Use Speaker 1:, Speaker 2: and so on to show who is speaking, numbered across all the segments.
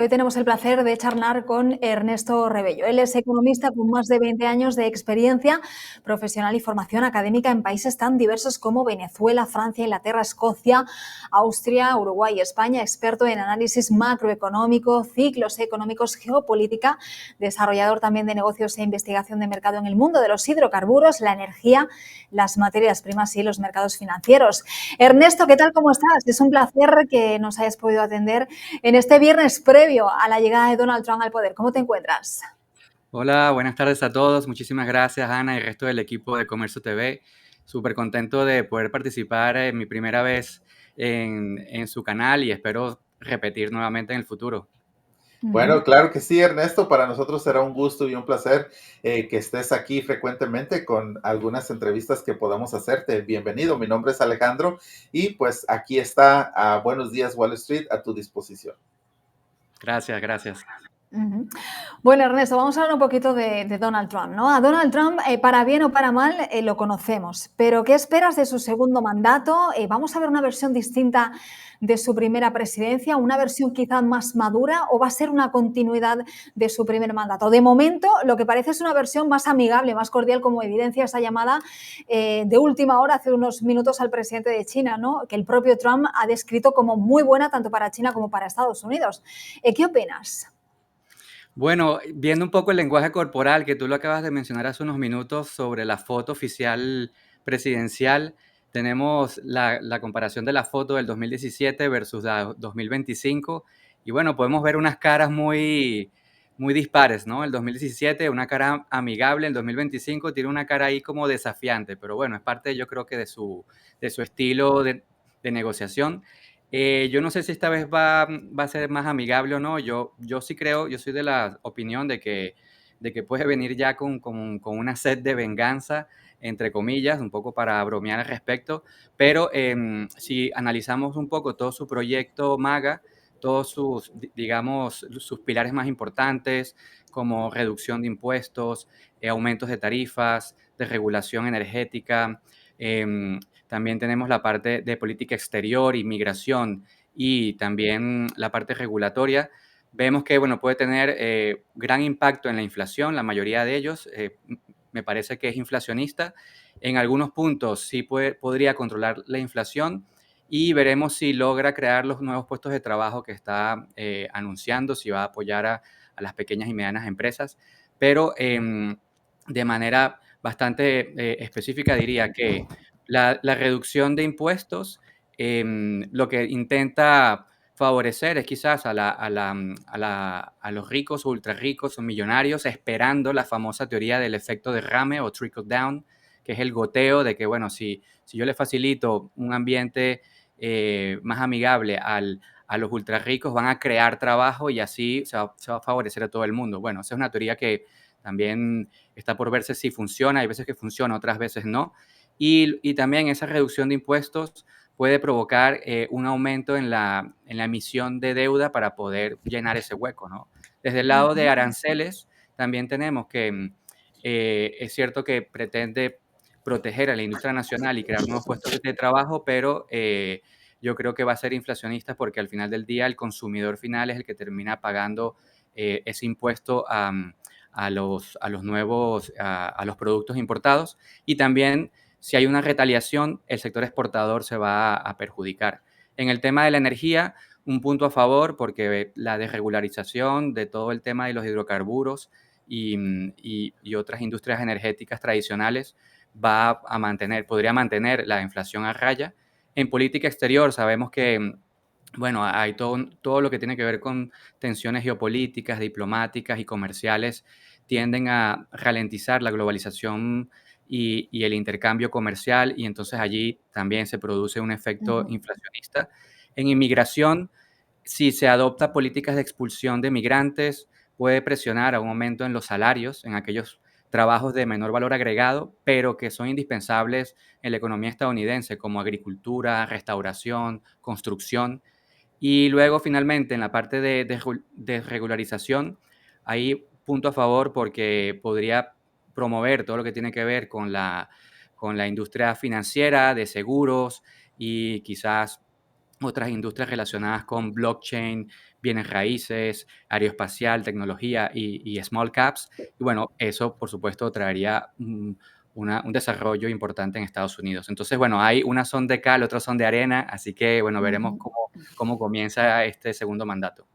Speaker 1: Hoy tenemos el placer de charlar con Ernesto Rebello. Él es economista con más de 20 años de experiencia profesional y formación académica en países tan diversos como Venezuela, Francia, Inglaterra, Escocia, Austria, Uruguay y España. Experto en análisis macroeconómico, ciclos económicos, geopolítica, desarrollador también de negocios e investigación de mercado en el mundo de los hidrocarburos, la energía, las materias primas y los mercados financieros. Ernesto, ¿qué tal? ¿Cómo estás? Es un placer que nos hayas podido atender en este viernes previo a la llegada de Donald Trump al poder. ¿Cómo te encuentras?
Speaker 2: Hola, buenas tardes a todos. Muchísimas gracias, Ana, y el resto del equipo de Comercio TV. Súper contento de poder participar en mi primera vez en su canal y espero repetir nuevamente en el futuro.
Speaker 3: Bueno, claro que sí, Ernesto. Para nosotros será un gusto y un placer que estés aquí frecuentemente con algunas entrevistas que podamos hacerte. Bienvenido, mi nombre es Alejandro y pues aquí está Buenos Días Wall Street a tu disposición.
Speaker 2: Gracias, gracias.
Speaker 1: Bueno, Ernesto, vamos a hablar un poquito de Donald Trump, ¿no? A Donald Trump, para bien o para mal, lo conocemos, pero ¿qué esperas de su segundo mandato? ¿Vamos a ver una versión distinta de su primera presidencia, una versión quizás más madura o va a ser una continuidad de su primer mandato? De momento, lo que parece es una versión más amigable, más cordial, como evidencia esa llamada de última hora hace unos minutos al presidente de China, ¿no? Que el propio Trump ha descrito como muy buena tanto para China como para Estados Unidos. ¿Qué opinas?
Speaker 2: Bueno, viendo un poco el lenguaje corporal que tú lo acabas de mencionar hace unos minutos sobre la foto oficial presidencial, tenemos la comparación de la foto del 2017 versus la 2025 y bueno, podemos ver unas caras muy dispares, ¿no? El 2017, una cara amigable, el 2025 tiene una cara ahí como desafiante, pero bueno, es parte yo creo que de su estilo de negociación. Yo no sé si esta vez va a ser más amigable o no. Yo sí creo, yo soy de la opinión de que puede venir ya con una sed de venganza, entre comillas, un poco para bromear al respecto. Pero si analizamos un poco todo su proyecto MAGA, todos digamos, sus pilares más importantes, como reducción de impuestos, aumentos de tarifas, de regulación energética, también tenemos la parte de política exterior, inmigración y también la parte regulatoria. Vemos que, bueno, puede tener gran impacto en la inflación, la mayoría de ellos. Me parece que es inflacionista. En algunos puntos sí podría controlar la inflación y veremos si logra crear los nuevos puestos de trabajo que está anunciando, si va a apoyar a las pequeñas y medianas empresas. Pero de manera bastante específica diría que la reducción de impuestos lo que intenta favorecer es quizás a los ricos o ultra ricos o millonarios esperando la famosa teoría del efecto derrame o trickle down, que es el goteo de que, bueno, si yo le facilito un ambiente más amigable a los ultra ricos, van a crear trabajo y así se va a favorecer a todo el mundo. Bueno, esa es una teoría que también está por verse si funciona. Hay veces que funciona, otras veces no. Y también esa reducción de impuestos puede provocar un aumento en la emisión de deuda para poder llenar ese hueco, ¿no? Desde el lado de aranceles, también tenemos que es cierto que pretende proteger a la industria nacional y crear nuevos puestos de trabajo, pero yo creo que va a ser inflacionista porque al final del día el consumidor final es el que termina pagando ese impuesto a los nuevos, a los productos importados y también si hay una retaliación, el sector exportador se va a perjudicar. En el tema de la energía, un punto a favor porque la desregularización de todo el tema de los hidrocarburos y otras industrias energéticas tradicionales podría mantener la inflación a raya. En política exterior sabemos que, bueno, hay todo lo que tiene que ver con tensiones geopolíticas, diplomáticas y comerciales tienden a ralentizar la globalización y el intercambio comercial y entonces allí también se produce un efecto inflacionista. En inmigración, si se adopta políticas de expulsión de migrantes, puede presionar a un aumento en los salarios, en aquellos trabajos de menor valor agregado, pero que son indispensables en la economía estadounidense, como agricultura, restauración, construcción. Y luego, finalmente, en la parte de regularización, hay punto a favor porque podría promover todo lo que tiene que ver con la industria financiera, de seguros y quizás otras industrias relacionadas con blockchain, bienes raíces, aeroespacial, tecnología y small caps. Y bueno, eso por supuesto traería un desarrollo importante en Estados Unidos. Entonces, bueno, hay unas son de cal, otras son de arena, así que bueno, veremos cómo comienza este segundo mandato.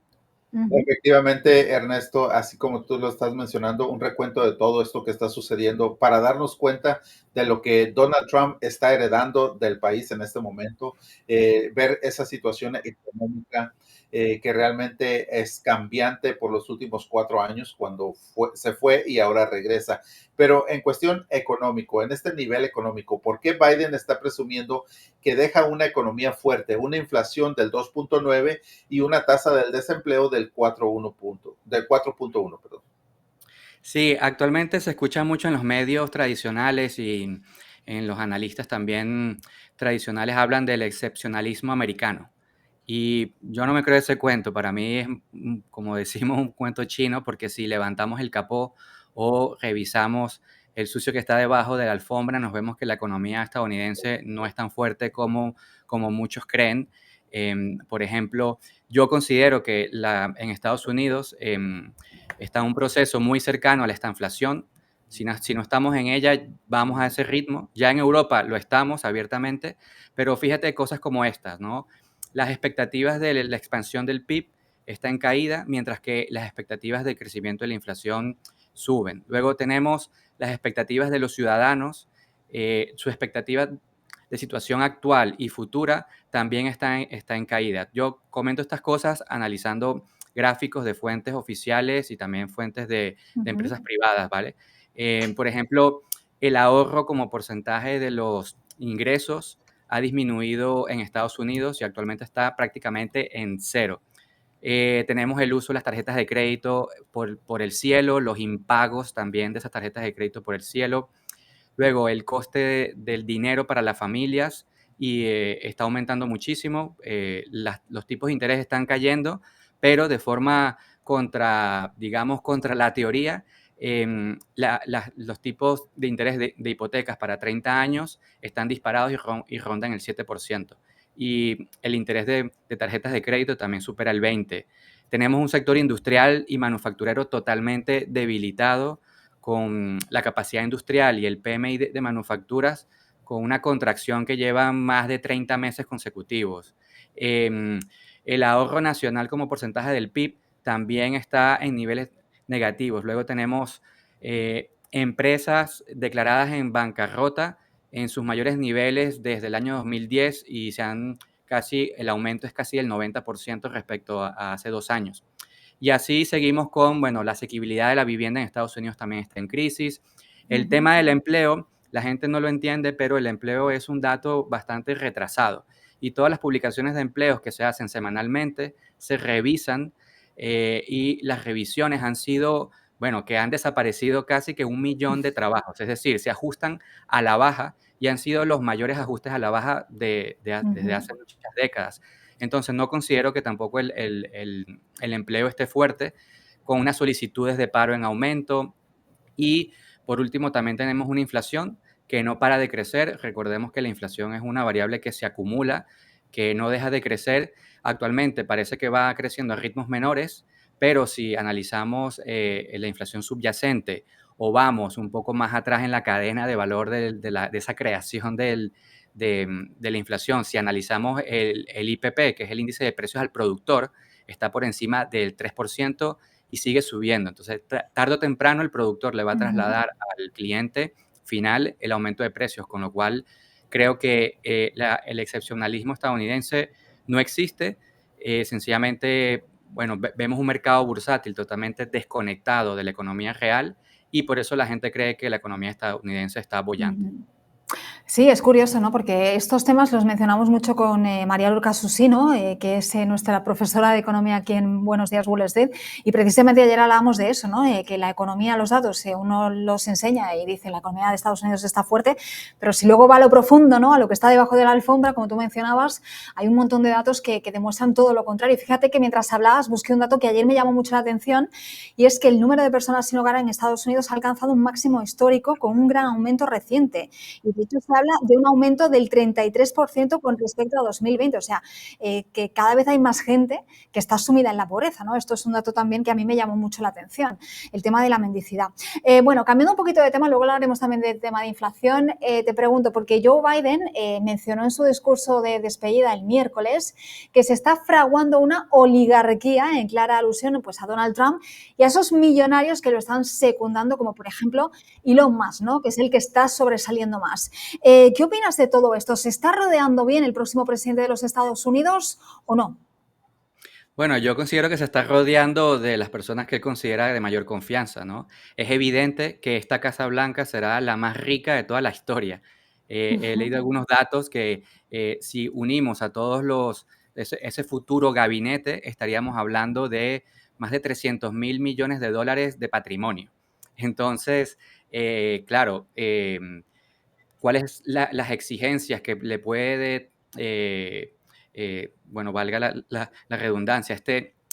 Speaker 3: Efectivamente, Ernesto, así como tú lo estás mencionando, un recuento de todo esto que está sucediendo para darnos cuenta de lo que Donald Trump está heredando del país en este momento, ver esa situación económica que realmente es cambiante por los últimos 4 años, cuando se fue y ahora regresa. Pero en cuestión económico, en este nivel económico, ¿por qué Biden está presumiendo que deja una economía fuerte, una inflación del 2.9 y una tasa del desempleo del 4.1, perdón?
Speaker 2: Sí, actualmente se escucha mucho en los medios tradicionales y en los analistas también tradicionales hablan del excepcionalismo americano. Y yo no me creo ese cuento, para mí es, como decimos, un cuento chino, porque si levantamos el capó o revisamos el sucio que está debajo de la alfombra, nos vemos que la economía estadounidense no es tan fuerte como muchos creen. Por ejemplo, yo considero que en Estados Unidos está un proceso muy cercano a la estanflación. Si no estamos en ella, vamos a ese ritmo. Ya en Europa lo estamos abiertamente, pero fíjate cosas como estas, ¿no? Las expectativas de la expansión del PIB están en caída, mientras que las expectativas de crecimiento de la inflación suben. Luego tenemos las expectativas de los ciudadanos, su expectativa de situación actual y futura también está en caída. Yo comento estas cosas analizando gráficos de fuentes oficiales y también fuentes de empresas privadas, ¿vale? Por ejemplo, el ahorro como porcentaje de los ingresos ha disminuido en Estados Unidos y actualmente está prácticamente en cero. Tenemos el uso de las tarjetas de crédito por el cielo, los impagos también de esas tarjetas de crédito por el cielo. Luego, el coste del dinero para las familias está aumentando muchísimo. Los tipos de interés están cayendo, pero de forma digamos, contra la teoría. Los tipos de interés de hipotecas para 30 años están disparados y rondan el 7%. Y el interés de tarjetas de crédito también supera el 20%. Tenemos un sector industrial y manufacturero totalmente debilitado, con la capacidad industrial y el PMI de manufacturas con una contracción que lleva más de 30 meses consecutivos. El ahorro nacional como porcentaje del PIB también está en niveles negativos. Luego tenemos empresas declaradas en bancarrota en sus mayores niveles desde el año 2010 y el aumento es casi el 90% respecto a hace 2 años. Y así seguimos con, bueno, la asequibilidad de la vivienda en Estados Unidos también está en crisis. El tema del empleo, la gente no lo entiende, pero el empleo es un dato bastante retrasado. Y todas las publicaciones de empleos que se hacen semanalmente se revisan y las revisiones han sido, bueno, que han desaparecido casi que 1 millón de trabajos. Es decir, se ajustan a la baja y han sido los mayores ajustes a la baja desde hace muchas décadas. Entonces, no considero que tampoco el empleo esté fuerte, con unas solicitudes de paro en aumento. Y por último, también tenemos una inflación que no para de crecer. Recordemos que la inflación es una variable que se acumula, que no deja de crecer. Actualmente parece que va creciendo a ritmos menores, pero si analizamos la inflación subyacente o vamos un poco más atrás en la cadena de valor de esa creación de la inflación, si analizamos el IPP, que es el índice de precios al productor, está por encima del 3% y sigue subiendo. Entonces, tarde o temprano el productor le va a trasladar al cliente final el aumento de precios, con lo cual creo que el excepcionalismo estadounidense no existe. Sencillamente, bueno, vemos un mercado bursátil totalmente desconectado de la economía real y por eso la gente cree que la economía estadounidense está boyante.
Speaker 1: Sí, es curioso, ¿no? Porque estos temas los mencionamos mucho con María Lorca Susino, que es nuestra profesora de economía aquí en Buenos Días Wall Street, y precisamente ayer hablábamos de eso, ¿no? Que la economía, los datos, uno los enseña y dice la economía de Estados Unidos está fuerte, pero si luego va a lo profundo, ¿no? A lo que está debajo de la alfombra, como tú mencionabas, hay un montón de datos que demuestran todo lo contrario. Y fíjate que mientras hablabas busqué un dato que ayer me llamó mucho la atención, y es que el número de personas sin hogar en Estados Unidos ha alcanzado un máximo histórico con un gran aumento reciente. Y de hecho, habla de un aumento del 33% con respecto a 2020. O sea, que cada vez hay más gente que está sumida en la pobreza, ¿no? Esto es un dato también que a mí me llamó mucho la atención, el tema de la mendicidad. Bueno, cambiando un poquito de tema, luego hablaremos también del tema de inflación. Te pregunto, porque Joe Biden mencionó en su discurso de despedida el miércoles que se está fraguando una oligarquía, en clara alusión pues, a Donald Trump y a esos millonarios que lo están secundando, como por ejemplo Elon Musk, ¿no? Que es el que está sobresaliendo más. ¿Qué opinas de todo esto? ¿Se está rodeando bien el próximo presidente de los Estados Unidos o no?
Speaker 2: Bueno, yo considero que se está rodeando de las personas que él considera de mayor confianza, ¿no? Es evidente que esta Casa Blanca será la más rica de toda la historia. He leído algunos datos que si unimos a todos ese futuro gabinete, estaríamos hablando de más de 300.000 millones de dólares de patrimonio. Entonces, claro, cuáles las exigencias que le puede, bueno, valga la redundancia,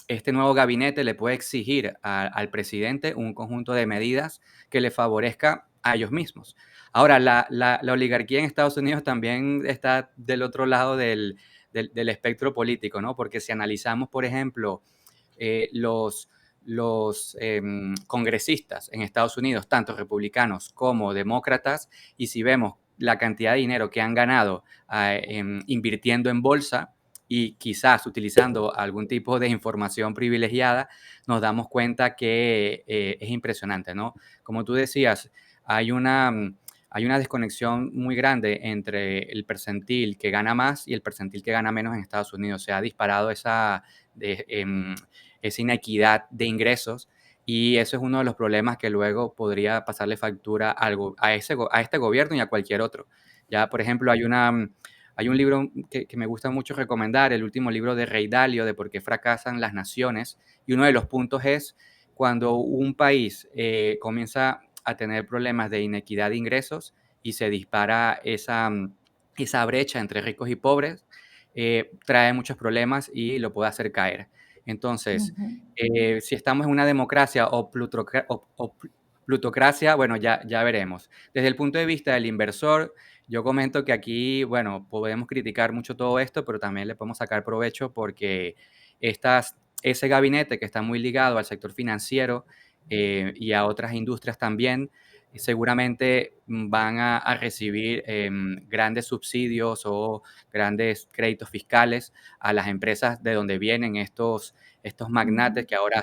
Speaker 2: este nuevo gabinete le puede exigir al presidente un conjunto de medidas que le favorezca a ellos mismos. Ahora, la oligarquía en Estados Unidos también está del otro lado del espectro político, ¿no? Porque si analizamos, por ejemplo, los congresistas en Estados Unidos, tanto republicanos como demócratas, y si vemos la cantidad de dinero que han ganado invirtiendo en bolsa y quizás utilizando algún tipo de información privilegiada, nos damos cuenta que es impresionante, ¿no? Como tú decías, hay una, hay una desconexión muy grande entre el percentil que gana más y el percentil que gana menos en Estados Unidos. Se ha disparado esa inequidad de ingresos y eso es uno de los problemas que luego podría pasarle factura a este gobierno y a cualquier otro. Ya, por ejemplo, hay un libro que me gusta mucho recomendar, el último libro de Ray Dalio, de por qué fracasan las naciones, y uno de los puntos es cuando un país comienza a tener problemas de inequidad de ingresos y se dispara esa brecha entre ricos y pobres, trae muchos problemas y lo puede hacer caer. Entonces, si estamos en una democracia o plutocracia, bueno, ya veremos. Desde el punto de vista del inversor, yo comento que aquí, bueno, podemos criticar mucho todo esto, pero también le podemos sacar provecho porque ese gabinete que está muy ligado al sector financiero y a otras industrias también, seguramente van a recibir grandes subsidios o grandes créditos fiscales a las empresas de donde vienen estos magnates que ahora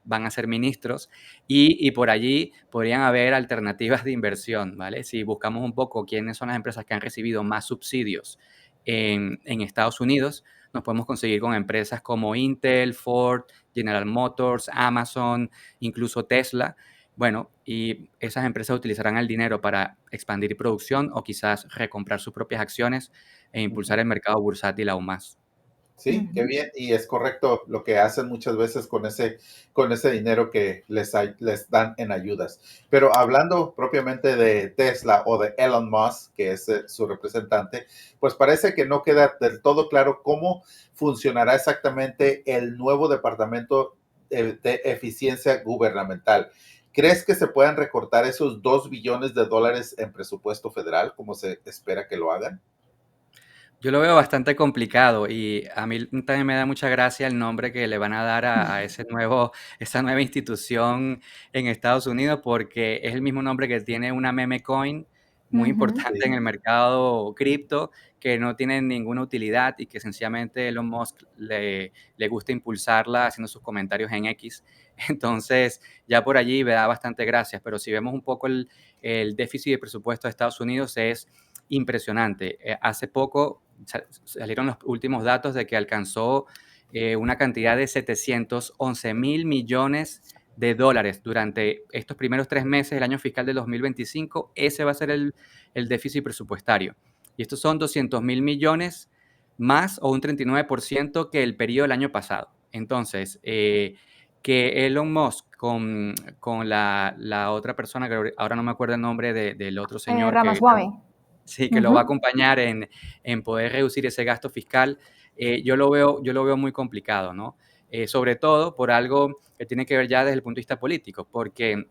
Speaker 2: van a ser ministros y por allí podrían haber alternativas de inversión, ¿vale? Si buscamos un poco quiénes son las empresas que han recibido más subsidios en Estados Unidos, nos podemos conseguir con empresas como Intel, Ford, General Motors, Amazon, incluso Tesla. Bueno, y esas empresas utilizarán el dinero para expandir producción o quizás recomprar sus propias acciones e impulsar el mercado bursátil aún más.
Speaker 3: Sí, qué bien. Y es correcto lo que hacen muchas veces con ese dinero que les dan en ayudas. Pero hablando propiamente de Tesla o de Elon Musk, que es su representante, pues parece que no queda del todo claro cómo funcionará exactamente el nuevo departamento de eficiencia gubernamental. ¿Crees que se puedan recortar esos 2 billones de dólares en presupuesto federal, como se espera que lo hagan?
Speaker 2: Yo lo veo bastante complicado y a mí también me da mucha gracia el nombre que le van a dar a esa nueva institución en Estados Unidos porque es el mismo nombre que tiene una meme coin muy importante en
Speaker 3: Sí.
Speaker 2: el mercado cripto que no tiene ninguna utilidad y que sencillamente Elon Musk le gusta impulsarla haciendo sus comentarios en X. Entonces, ya por allí me da bastante gracias, pero si vemos un poco el déficit de presupuesto de Estados Unidos es impresionante. Hace poco salieron los últimos datos de que alcanzó una cantidad de 711.000 millones de dólares durante estos primeros 3 meses del año fiscal de 2025. Ese va a ser el déficit presupuestario. Y estos son 200.000 millones más o un 39% que el periodo del año pasado. Entonces, que Elon Musk con la otra persona, que ahora no me acuerdo el nombre del otro señor que
Speaker 1: Ramaswamy.
Speaker 2: sí, que lo va a acompañar en poder reducir ese gasto fiscal, yo lo veo muy complicado, ¿no? Sobre todo por algo que tiene que ver ya desde el punto de vista político, porque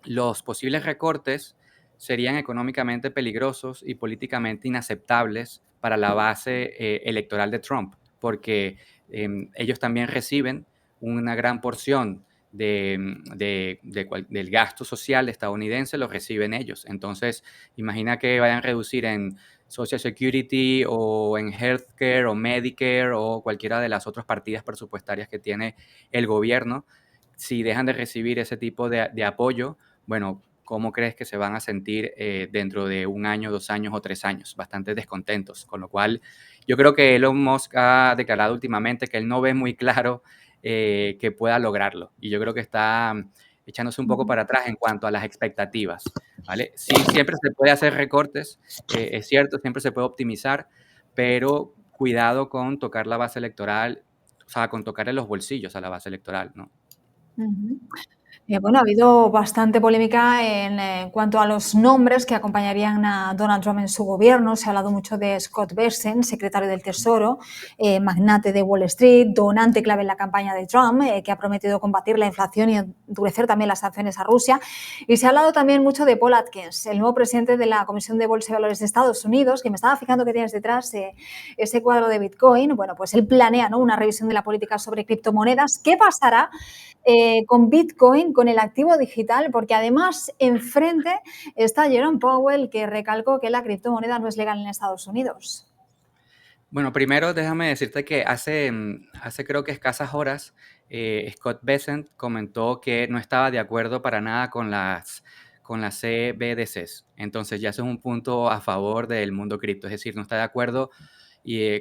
Speaker 2: los posibles recortes serían económicamente peligrosos y políticamente inaceptables para la base electoral de Trump, porque ellos también reciben una gran porción del gasto social estadounidense, lo reciben ellos. Entonces, imagina que vayan a reducir en Social Security o en Healthcare o Medicare o cualquiera de las otras partidas presupuestarias que tiene el gobierno. Si dejan de recibir ese tipo de apoyo, bueno, ¿cómo crees que se van a sentir dentro de 1 año, 2 años o 3 años? Bastante descontentos. Con lo cual, yo creo que Elon Musk ha declarado últimamente que él no ve muy claro que pueda lograrlo. Y yo creo que está echándose un poco para atrás en cuanto a las expectativas, ¿vale? Sí, siempre se puede hacer recortes, es cierto, siempre se puede optimizar, pero cuidado con tocar la base electoral, o sea, con tocarle los bolsillos a la base electoral, ¿no?
Speaker 1: Ujú. Bueno, ha habido bastante polémica en cuanto a los nombres que acompañarían a Donald Trump en su gobierno. Se ha hablado mucho de Scott Bessent, secretario del Tesoro, magnate de Wall Street, donante clave en la campaña de Trump, que ha prometido combatir la inflación y endurecer también las sanciones a Rusia. Y se ha hablado también mucho de Paul Atkins, el nuevo presidente de la Comisión de Bolsa y Valores de Estados Unidos, que me estaba fijando que tienes detrás ese cuadro de Bitcoin. Bueno, pues él planea, ¿no?, una revisión de la política sobre criptomonedas. ¿Qué pasará con Bitcoin, con el activo digital? Porque además enfrente está Jerome Powell, que recalcó que la criptomoneda no es legal en Estados Unidos.
Speaker 2: Bueno, primero déjame decirte que hace creo que escasas horas, Scott Bessent comentó que no estaba de acuerdo para nada con las CBDCs. Entonces ya eso es un punto a favor del mundo cripto, es decir, no está de acuerdo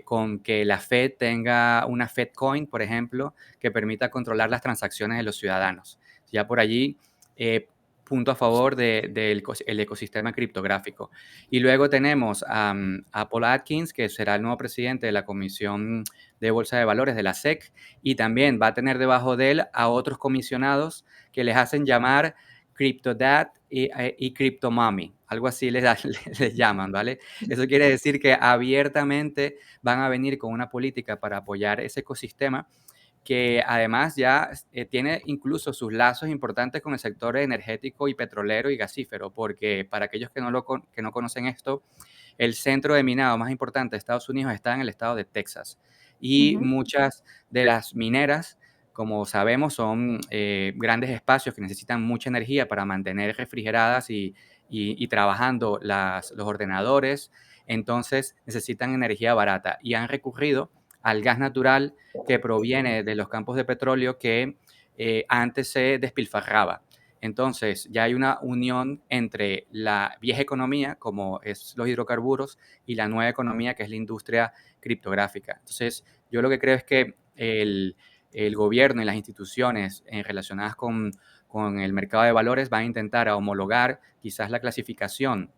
Speaker 2: con que la Fed tenga una Fed Coin, por ejemplo, que permita controlar las transacciones de los ciudadanos. Ya por allí, eh, punto a favor del el ecosistema criptográfico. Y luego tenemos a Paul Atkins, que será el nuevo presidente de la Comisión de Bolsa de Valores de la SEC, y también va a tener debajo de él a otros comisionados que les hacen llamar Crypto Dad y Crypto Mommy, algo así les llaman, ¿vale? Eso quiere decir que abiertamente van a venir con una política para apoyar ese ecosistema que además ya tiene incluso sus lazos importantes con el sector energético y petrolero y gasífero, porque para aquellos que no conocen esto, el centro de minado más importante de Estados Unidos está en el estado de Texas y
Speaker 1: Ujú.
Speaker 2: muchas de las mineras, como sabemos, son grandes espacios que necesitan mucha energía para mantener refrigeradas y trabajando los ordenadores, entonces necesitan energía barata y han recurrido al gas natural que proviene de los campos de petróleo que antes se despilfarraba. Entonces, ya hay una unión entre la vieja economía, como es los hidrocarburos, y la nueva economía, que es la industria criptográfica. Entonces, yo lo que creo es que el gobierno y las instituciones relacionadas con el mercado de valores van a intentar homologar quizás la clasificación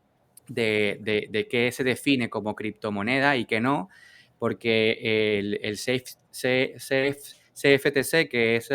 Speaker 2: de qué se define como criptomoneda y qué no, porque el CFTC, que es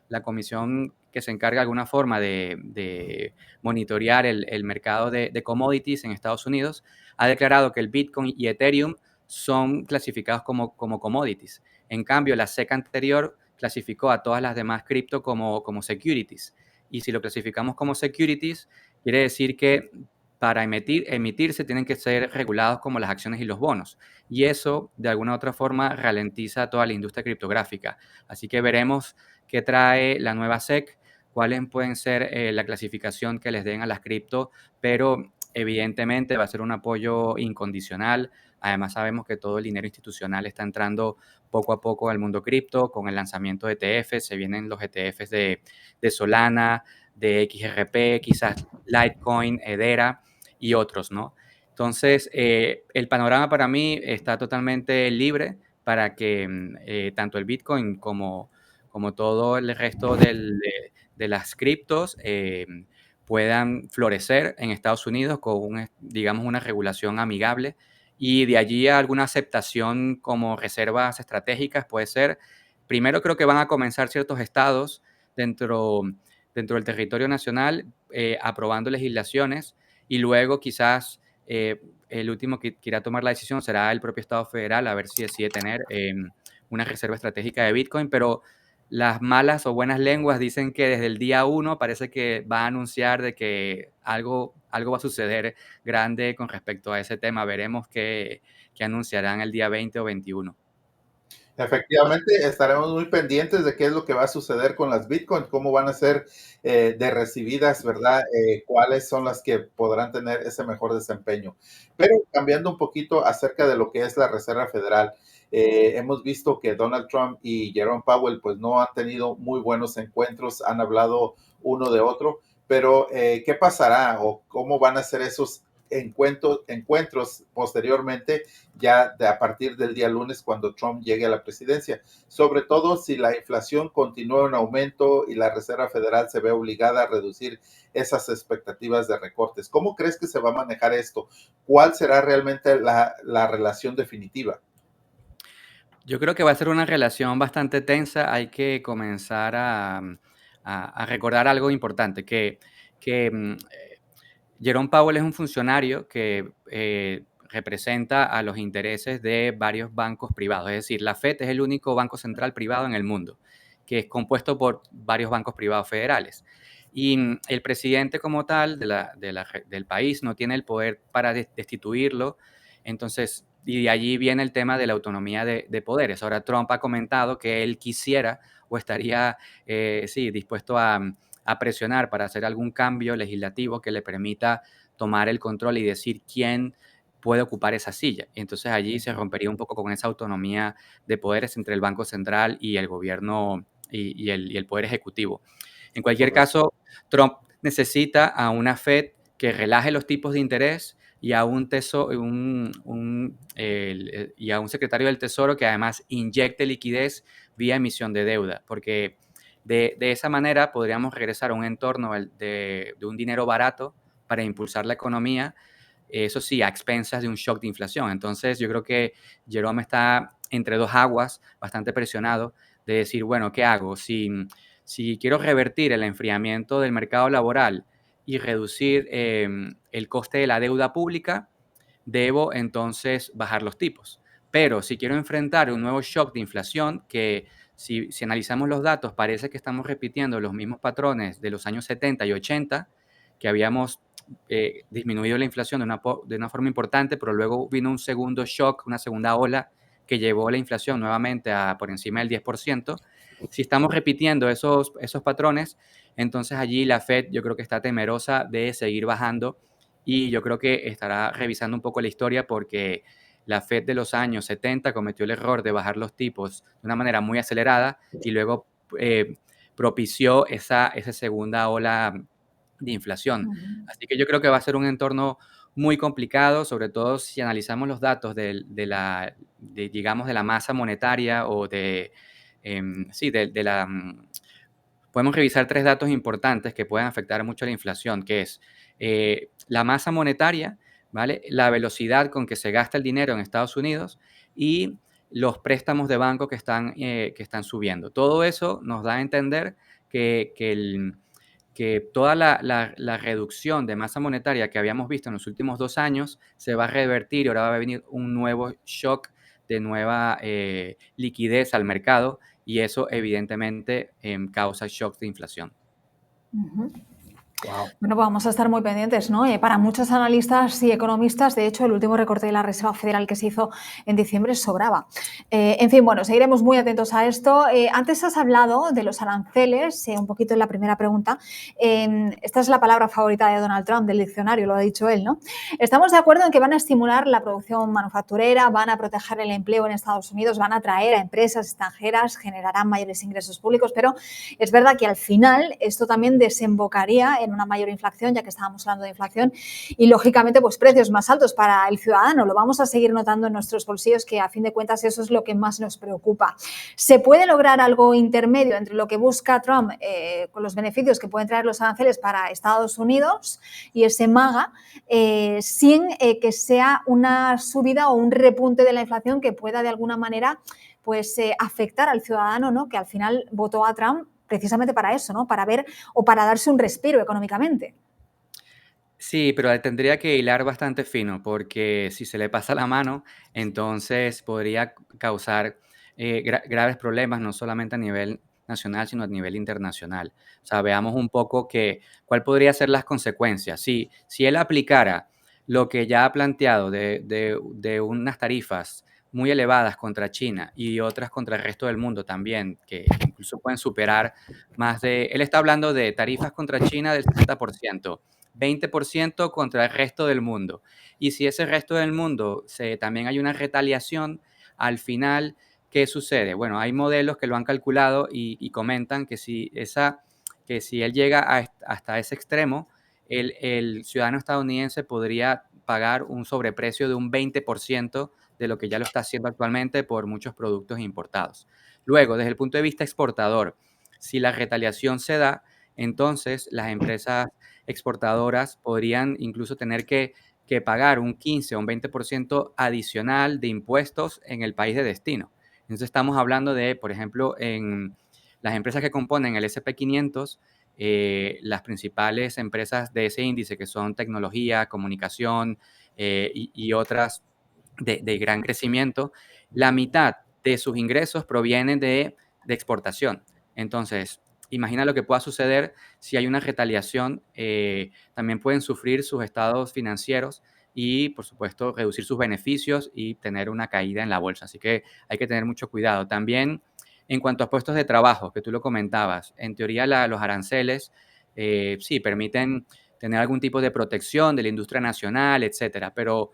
Speaker 2: la comisión que se encarga de alguna forma de monitorear el mercado de commodities en Estados Unidos, ha declarado que el Bitcoin y Ethereum son clasificados como commodities. En cambio, la SEC anterior clasificó a todas las demás cripto como securities. Y si lo clasificamos como securities, quiere decir que para emitirse tienen que ser regulados como las acciones y los bonos. Y eso, de alguna u otra forma, ralentiza toda la industria criptográfica. Así que veremos qué trae la nueva SEC, cuáles pueden ser la clasificación que les den a las cripto, pero evidentemente va a ser un apoyo incondicional. Además, sabemos que todo el dinero institucional está entrando poco a poco al mundo cripto con el lanzamiento de ETFs. Se vienen los ETFs de Solana, de XRP, quizás Litecoin, Hedera y otros, ¿no? Entonces, el panorama para mí está totalmente libre para que tanto el Bitcoin como todo el resto de las criptos puedan florecer en Estados Unidos con, digamos, una regulación amigable y de allí a alguna aceptación como reservas estratégicas puede ser. Primero creo que van a comenzar ciertos estados dentro, dentro del territorio nacional aprobando legislaciones y luego quizás el último que quiera tomar la decisión será el propio Estado federal a ver si decide tener una reserva estratégica de Bitcoin, pero las malas o buenas lenguas dicen que desde el día 1 parece que va a anunciar de que algo va a suceder grande con respecto a ese tema. Veremos qué anunciarán el día 20 o 21.
Speaker 3: Efectivamente, estaremos muy pendientes de qué es lo que va a suceder con las Bitcoin, cómo van a ser de recibidas, ¿verdad? Cuáles son las que podrán tener ese mejor desempeño. Pero cambiando un poquito acerca de lo que es la Reserva Federal, hemos visto que Donald Trump y Jerome Powell pues no han tenido muy buenos encuentros, han hablado uno de otro, pero ¿qué pasará o cómo van a ser esos encuentros posteriormente ya a partir del día lunes cuando Trump llegue a la presidencia, sobre todo si la inflación continúa en aumento y la Reserva Federal se ve obligada a reducir esas expectativas de recortes? ¿Cómo crees que se va a manejar esto? ¿Cuál será realmente la relación definitiva?
Speaker 2: Yo creo que va a ser una relación bastante tensa. Hay que comenzar a recordar algo importante, que Jerome Powell es un funcionario que representa a los intereses de varios bancos privados. Es decir, la Fed es el único banco central privado en el mundo, que es compuesto por varios bancos privados federales. Y el presidente como tal del país no tiene el poder para destituirlo. Entonces, y de allí viene el tema de la autonomía de poderes. Ahora, Trump ha comentado que él quisiera o estaría, sí, dispuesto a presionar para hacer algún cambio legislativo que le permita tomar el control y decir quién puede ocupar esa silla. Entonces allí se rompería un poco con esa autonomía de poderes entre el Banco Central y el gobierno y el Poder Ejecutivo. En cualquier
Speaker 3: Correcto.
Speaker 2: caso, Trump necesita a una Fed que relaje los tipos de interés y a y a un secretario del Tesoro que además inyecte liquidez vía emisión de deuda, porque de esa manera podríamos regresar a un entorno de un dinero barato para impulsar la economía, eso sí, a expensas de un shock de inflación. Entonces, yo creo que Jerome está entre dos aguas, bastante presionado, de decir, bueno, ¿qué hago? Si quiero revertir el enfriamiento del mercado laboral y reducir el coste de la deuda pública, debo entonces bajar los tipos. Pero si quiero enfrentar un nuevo shock de inflación, que si analizamos los datos, parece que estamos repitiendo los mismos patrones de los años 70 y 80, que habíamos disminuido la inflación de una forma importante, pero luego vino un segundo shock, una segunda ola que llevó la inflación nuevamente a por encima del 10%. Si estamos repitiendo esos patrones, entonces allí la Fed yo creo que está temerosa de seguir bajando y yo creo que estará revisando un poco la historia porque la Fed de los años 70 cometió el error de bajar los tipos de una manera muy acelerada y luego eh, propició esa segunda ola de inflación.
Speaker 1: Ujú.
Speaker 2: Así que yo creo que va a ser un entorno muy complicado, sobre todo si analizamos los datos digamos, de la masa monetaria o sí, podemos revisar tres datos importantes que pueden afectar mucho a la inflación, que es la masa monetaria, ¿vale? La velocidad con que se gasta el dinero en Estados Unidos y los préstamos de banco que están subiendo. Todo eso nos da a entender que toda la reducción de masa monetaria que habíamos visto en los últimos 2 años se va a revertir y ahora va a venir un nuevo shock de nueva liquidez al mercado y eso evidentemente causa shocks de inflación.
Speaker 1: Ujú.
Speaker 3: Wow.
Speaker 1: Bueno, pues vamos a estar muy pendientes, ¿no? Para muchos analistas y economistas, de hecho, el último recorte de la Reserva Federal que se hizo en diciembre sobraba. En fin, bueno, seguiremos muy atentos a esto. Antes has hablado de los aranceles, un poquito en la primera pregunta. Esta es la palabra favorita de Donald Trump del diccionario, lo ha dicho él, ¿no? Estamos de acuerdo en que van a estimular la producción manufacturera, van a proteger el empleo en Estados Unidos, van a atraer a empresas extranjeras, generarán mayores ingresos públicos, pero es verdad que al final esto también desembocaría en una mayor inflación, ya que estábamos hablando de inflación, y lógicamente pues precios más altos para el ciudadano. Lo vamos a seguir notando en nuestros bolsillos, que a fin de cuentas eso es lo que más nos preocupa. ¿Se puede lograr algo intermedio entre lo que busca Trump con los beneficios que pueden traer los aranceles para Estados Unidos y ese MAGA sin que sea una subida o un repunte de la inflación que pueda de alguna manera pues afectar al ciudadano, ¿no? Que al final votó a Trump precisamente para eso, ¿no? Para ver o para darse un respiro económicamente?
Speaker 2: Sí, pero tendría que hilar bastante fino, porque si se le pasa la mano, entonces podría causar graves problemas, no solamente a nivel nacional, sino a nivel internacional. O sea, veamos un poco cuál podría ser las consecuencias. Si él aplicara lo que ya ha planteado de unas tarifas muy elevadas contra China y otras contra el resto del mundo también, que incluso pueden superar él está hablando de tarifas contra China del 60%, 20% contra el resto del mundo. Y si ese resto del mundo también hay una retaliación, al final, ¿qué sucede? Bueno, hay modelos que lo han calculado y comentan que si él llega hasta ese extremo, el ciudadano estadounidense podría pagar un sobreprecio de un 20% de lo que ya lo está haciendo actualmente por muchos productos importados. Luego, desde el punto de vista exportador, si la retaliación se da, entonces las empresas exportadoras podrían incluso tener que pagar un 15 o un 20% adicional de impuestos en el país de destino. Entonces estamos hablando de, por ejemplo, en las empresas que componen el SP500, las principales empresas de ese índice, que son tecnología, comunicación y otras de gran crecimiento, la mitad de sus ingresos provienen de exportación. Entonces, imagina lo que pueda suceder si hay una retaliación. También pueden sufrir sus estados financieros y, por supuesto, reducir sus beneficios y tener una caída en la bolsa. Así que hay que tener mucho cuidado. También, en cuanto a puestos de trabajo, que tú lo comentabas, en teoría los aranceles sí permiten tener algún tipo de protección de la industria nacional, etcétera, pero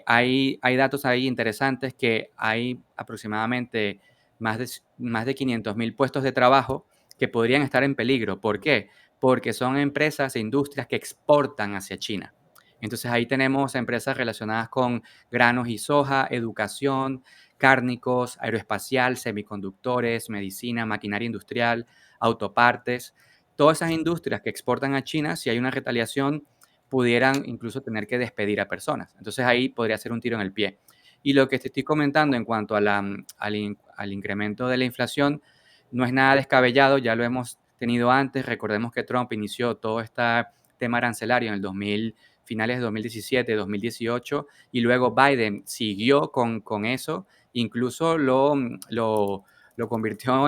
Speaker 2: hay datos ahí interesantes que hay aproximadamente más de 500,000 puestos de trabajo que podrían estar en peligro. ¿Por qué? Porque son empresas e industrias que exportan hacia China. Entonces ahí tenemos empresas relacionadas con granos y soja, educación, cárnicos, aeroespacial, semiconductores, medicina, maquinaria industrial, autopartes. Todas esas industrias que exportan a China, si hay una retaliación, pudieran incluso tener que despedir a personas. Entonces ahí podría ser un tiro en el pie. Y lo que te estoy comentando en cuanto al incremento de la inflación no es nada descabellado, ya lo hemos tenido antes. Recordemos que Trump inició todo este tema arancelario en el 2000, finales de 2017, 2018, y luego Biden siguió con eso, incluso lo convirtió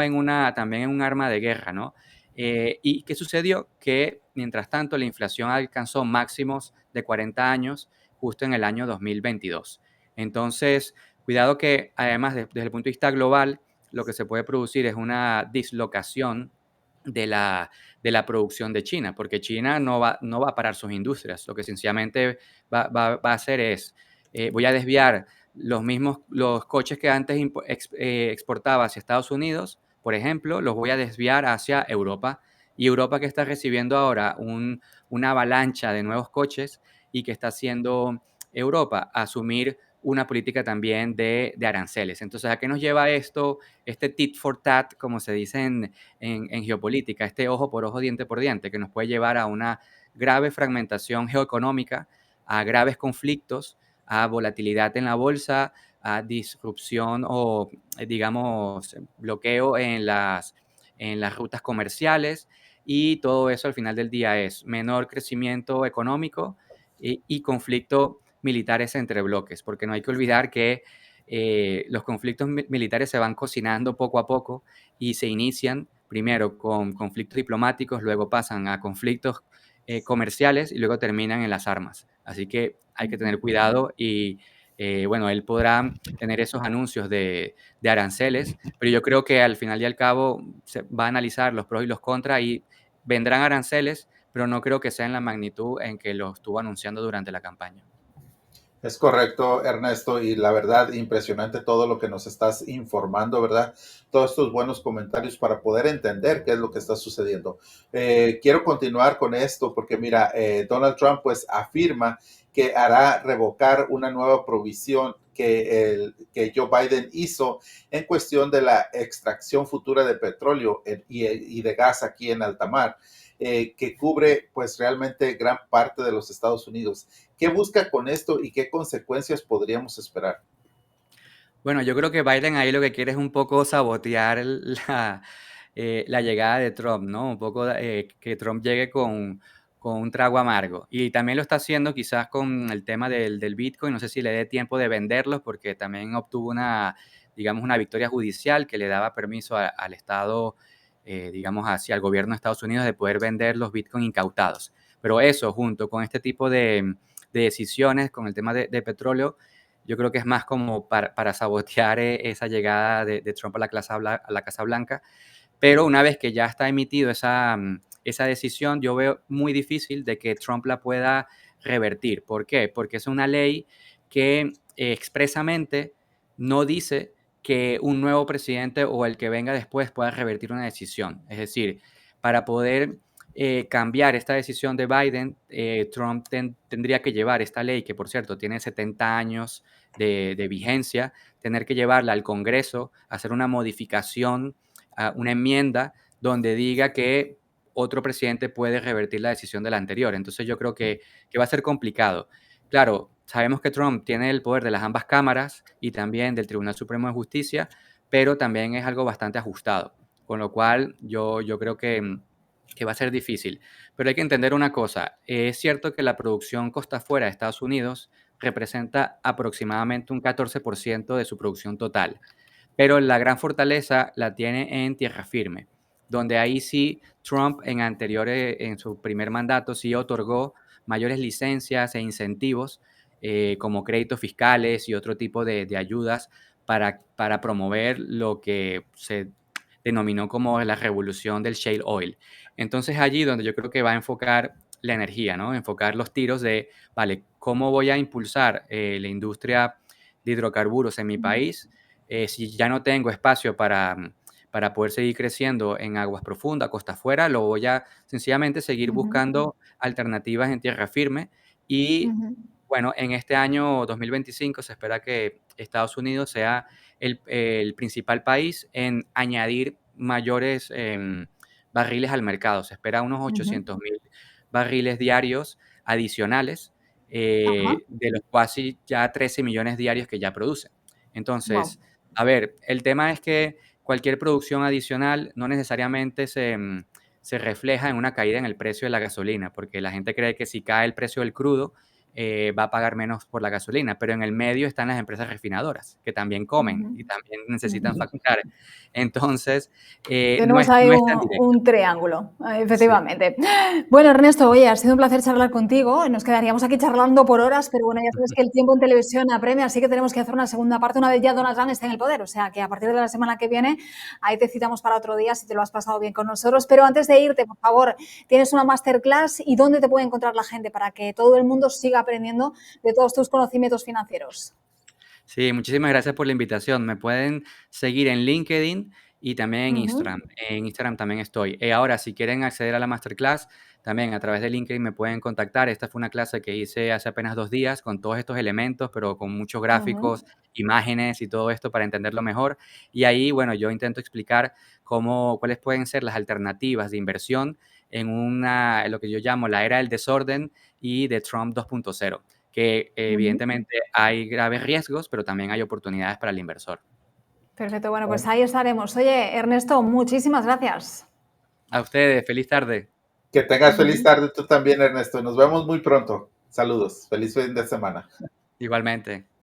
Speaker 2: también en un arma de guerra, ¿no? ¿Y qué sucedió? Que mientras tanto la inflación alcanzó máximos de 40 años justo en el año 2022. Entonces, cuidado que además desde el punto de vista global, lo que se puede producir es una dislocación de la producción de China, porque China no va a parar sus industrias. Lo que sencillamente va a hacer es, voy a desviar los coches que antes exportaba hacia Estados Unidos, por ejemplo, los voy a desviar hacia Europa. Y Europa, que está recibiendo ahora una avalancha de nuevos coches, y que está haciendo Europa asumir una política también de aranceles. Entonces, ¿a qué nos lleva esto? Este tit for tat, como se dice en geopolítica, este ojo por ojo, diente por diente, que nos puede llevar a una grave fragmentación geoeconómica, a graves conflictos, a volatilidad en la bolsa, a disrupción o, digamos, bloqueo en las rutas comerciales, y todo eso al final del día es menor crecimiento económico y conflicto militares entre bloques, porque no hay que olvidar que los conflictos militares se van cocinando poco a poco y se inician primero con conflictos diplomáticos, luego pasan a conflictos comerciales y luego terminan en las armas. Así que hay que tener cuidado y bueno, él podrá tener esos anuncios de aranceles, pero yo creo que al final y al cabo se va a analizar los pros y los contras y vendrán aranceles, pero no creo que sea en la magnitud en que lo estuvo anunciando durante la campaña.
Speaker 3: Es correcto, Ernesto, y la verdad, impresionante todo lo que nos estás informando, ¿verdad? Todos estos buenos comentarios para poder entender qué es lo que está sucediendo. Quiero continuar con esto porque, mira, Donald Trump pues afirma que hará revocar una nueva provisión que Joe Biden hizo en cuestión de la extracción futura de petróleo y de gas aquí en alta mar, que cubre pues realmente gran parte de los Estados Unidos. ¿Qué busca con esto y qué consecuencias podríamos esperar?
Speaker 2: Bueno, yo creo que Biden ahí lo que quiere es un poco sabotear la llegada de Trump, ¿no? Un poco que Trump llegue con un trago amargo. Y también lo está haciendo quizás con el tema del Bitcoin. No sé si le dé tiempo de venderlos, porque también obtuvo digamos, una victoria judicial que le daba permiso al Estado digamos, hacia el gobierno de Estados Unidos de poder vender los Bitcoin incautados. Pero eso, junto con este tipo de decisiones, con el tema de petróleo, yo creo que es más como para sabotear esa llegada de Trump a la Casa Blanca. Pero una vez que ya está emitido esa decisión, yo veo muy difícil de que Trump la pueda revertir. ¿Por qué? Porque es una ley que expresamente no dice que un nuevo presidente o el que venga después pueda revertir una decisión. Es decir, para poder cambiar esta decisión de Biden, Trump tendría que llevar esta ley, que por cierto tiene 70 años de vigencia, tener que llevarla al Congreso, hacer una modificación, una enmienda donde diga que otro presidente puede revertir la decisión del anterior. Entonces yo creo que va a ser complicado. Claro, sabemos que Trump tiene el poder de las ambas cámaras y también del Tribunal Supremo de Justicia, pero también es algo bastante ajustado, con lo cual yo creo que va a ser difícil. Pero hay que entender una cosa, es cierto que la producción costa afuera de Estados Unidos representa aproximadamente un 14% de su producción total, pero la gran fortaleza la tiene en tierra firme, donde ahí sí Trump en su primer mandato, sí otorgó mayores licencias e incentivos como créditos fiscales y otro tipo de ayudas para promover lo que se denominó como la revolución del shale oil. Entonces allí donde yo creo que va a enfocar la energía, ¿no? Enfocar los tiros de, vale, ¿cómo voy a impulsar la industria de hidrocarburos en mi país? Si ya no tengo espacio para poder seguir creciendo en aguas profundas, costa afuera, lo voy a sencillamente seguir buscando alternativas en tierra firme. Y bueno, en este año 2025 se espera que Estados Unidos sea el principal país en añadir mayores barriles al mercado. Se espera unos 800,000 barriles diarios adicionales, de los casi ya 13 millones diarios que ya producen.
Speaker 1: Wow.
Speaker 2: Entonces, a ver, el tema es que cualquier producción adicional no necesariamente se refleja en una caída en el precio de la gasolina, porque la gente cree que si cae el precio del crudo, va a pagar menos por la gasolina, pero en el medio están las empresas refinadoras, que también comen y también necesitan facturar. Entonces, no
Speaker 1: Tenemos
Speaker 2: es,
Speaker 1: ahí
Speaker 2: no es tan directo.
Speaker 1: un triángulo,
Speaker 2: Sí.
Speaker 1: efectivamente. Bueno, Ernesto, oye, ha sido un placer charlar contigo. Nos quedaríamos aquí charlando por horas, pero bueno, ya sabes que el tiempo en televisión apremia, así que tenemos que hacer una segunda parte una vez ya Donald Trump esté en el poder. O sea que a partir de la semana que viene, ahí te citamos para otro día si te lo has pasado bien con nosotros. Pero antes de irte, por favor, tienes una masterclass y dónde te puede encontrar la gente para que todo el mundo siga aprendiendo de todos tus conocimientos financieros.
Speaker 2: Sí, muchísimas gracias por la invitación. Me pueden seguir en LinkedIn y también en
Speaker 1: Ujú,
Speaker 2: Instagram. En Instagram también estoy. Ahora, si quieren acceder a la masterclass, también a través de LinkedIn me pueden contactar. Esta fue una clase que hice hace apenas 2 días con todos estos elementos, pero con muchos gráficos,
Speaker 1: ujú.
Speaker 2: imágenes y todo esto para entenderlo mejor. Y ahí, bueno, yo intento explicar cuáles pueden ser las alternativas de inversión en lo que yo llamo la era del desorden y de Trump 2.0, que
Speaker 1: Ujú.
Speaker 2: evidentemente hay graves riesgos, pero también hay oportunidades para el inversor.
Speaker 1: Perfecto, bueno, pues ahí estaremos. Oye, Ernesto, muchísimas gracias.
Speaker 2: A ustedes, feliz tarde.
Speaker 3: Que tengas feliz
Speaker 1: Ujú.
Speaker 3: tarde tú también, Ernesto. Nos vemos muy pronto. Saludos. Feliz fin de semana.
Speaker 2: Igualmente.